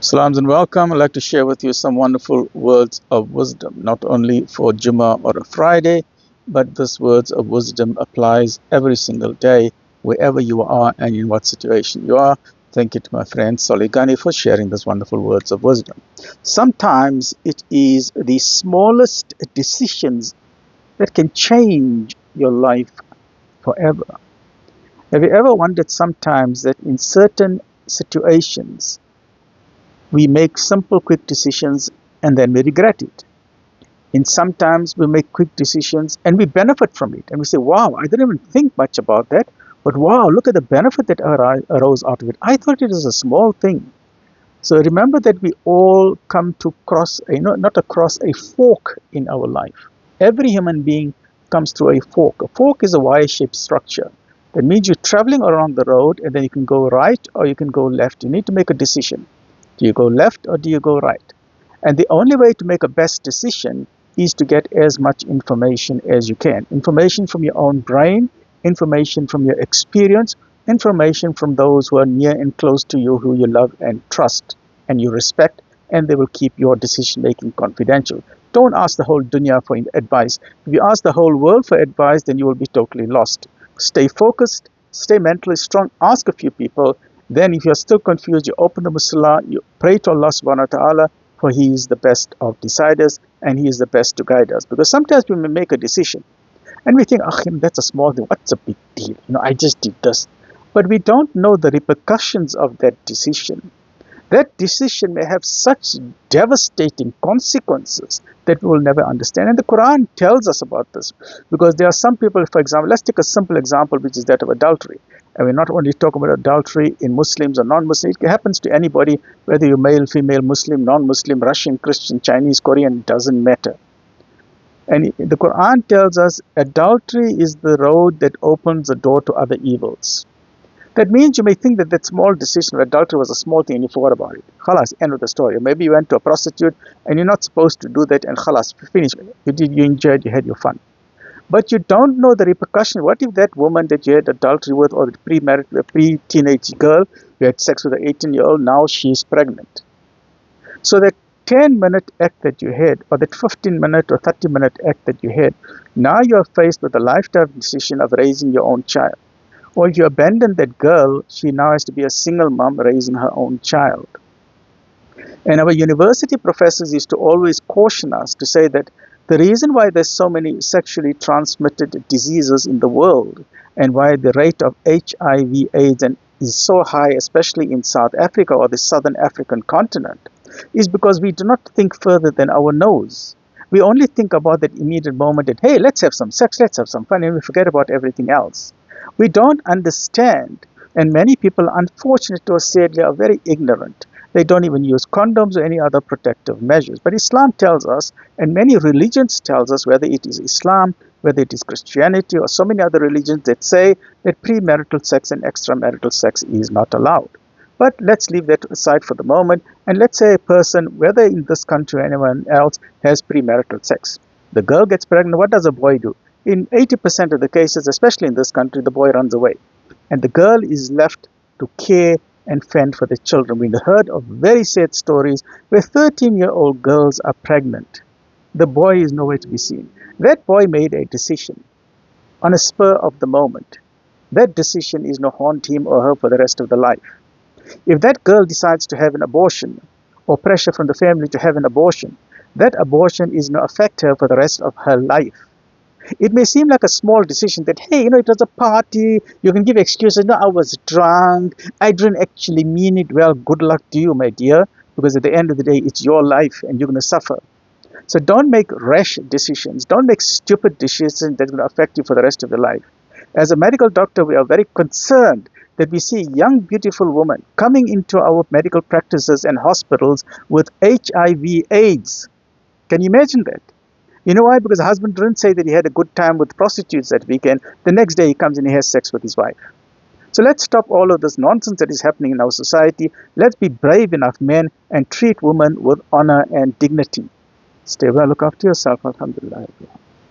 Salams and welcome. I'd like to share with you some wonderful words of wisdom, not only for Jummah or a Friday, but this words of wisdom applies every single day, wherever you are and in what situation you are. Thank you to my friend Soligani for sharing these wonderful words of wisdom. Sometimes it is the smallest decisions that can change your life forever. Have you ever wondered sometimes that in certain situations, we make simple, quick decisions and then we regret it. And sometimes we make quick decisions and we benefit from it. And we say, wow, I didn't even think much about that. But wow, look at the benefit that arose out of it. I thought it was a small thing. So remember that we all come to cross, not across a fork in our life. Every human being comes through a fork. A fork is a Y-shaped structure. That means you're traveling around the road and then you can go right or you can go left. You need to make a decision. Do you go left or do you go right? And the only way to make a best decision is to get as much information as you can. Information from your own brain, information from your experience, information from those who are near and close to you, who you love and trust and you respect, and they will keep your decision making confidential. Don't ask the whole dunya for advice. If you ask the whole world for advice, then you will be totally lost. Stay focused, stay mentally strong, ask a few people. Then if you're still confused, you open the Musalla, you pray to Allah subhanahu wa ta'ala, for He is the best of deciders and He is the best to guide us. Because sometimes we may make a decision and we think, that's a small thing, what's a big deal? I just did this. But we don't know the repercussions of that decision. That decision may have such devastating consequences that we will never understand. And the Quran tells us about this. Because there are some people, for example, let's take a simple example, which is that of adultery. And we're not only talking about adultery in Muslims or non-Muslims. It happens to anybody, whether you're male, female, Muslim, non-Muslim, Russian, Christian, Chinese, Korean, it doesn't matter. And the Quran tells us adultery is the road that opens the door to other evils. That means you may think that that small decision of adultery was a small thing and you forgot about it. Khalas, end of the story. Or maybe you went to a prostitute and you're not supposed to do that and khalas, finish. You enjoyed, you had your fun. But you don't know the repercussion. What if that woman that you had adultery with, or the pre-teenage girl, you had sex with an 18-year-old, now she's pregnant. So that 10-minute act that you had, or that 15-minute or 30-minute act that you had, now you are faced with a lifetime decision of raising your own child. Or if you abandon that girl, she now has to be a single mom raising her own child. And our university professors used to always caution us to say that the reason why there's so many sexually transmitted diseases in the world and why the rate of HIV AIDS is so high, especially in South Africa or the Southern African continent, is because we do not think further than our nose. We only think about that immediate moment that, hey, let's have some sex, let's have some fun, and we forget about everything else. We don't understand, and many people, unfortunately or sadly, are very ignorant. They don't even use condoms or any other protective measures. But Islam tells us, and many religions tells us, whether it is Islam, whether it is Christianity, or so many other religions that say that premarital sex and extramarital sex is not allowed. But let's leave that aside for the moment, and let's say a person, whether in this country or anyone else, has premarital sex. The girl gets pregnant, what does a boy do? In 80% of the cases, especially in this country, the boy runs away. And the girl is left to care and fend for the children. We heard of very sad stories where 13-year-old girls are pregnant. The boy is nowhere to be seen. That boy made a decision on a spur of the moment. That decision is going to haunt him or her for the rest of their life. If that girl decides to have an abortion or pressure from the family to have an abortion, that abortion is going to affect her for the rest of her life. It may seem like a small decision that, hey, it was a party, you can give excuses, no, I was drunk, I didn't actually mean it. Well, good luck to you, my dear, because at the end of the day, it's your life and you're going to suffer. So don't make rash decisions, don't make stupid decisions that are going to affect you for the rest of your life. As a medical doctor, we are very concerned that we see young, beautiful women coming into our medical practices and hospitals with HIV AIDS. Can you imagine that? You know why? Because the husband didn't say that he had a good time with prostitutes that weekend. The next day he comes and he has sex with his wife. So let's stop all of this nonsense that is happening in our society. Let's be brave enough men and treat women with honor and dignity. Stay well, look after yourself. Alhamdulillah.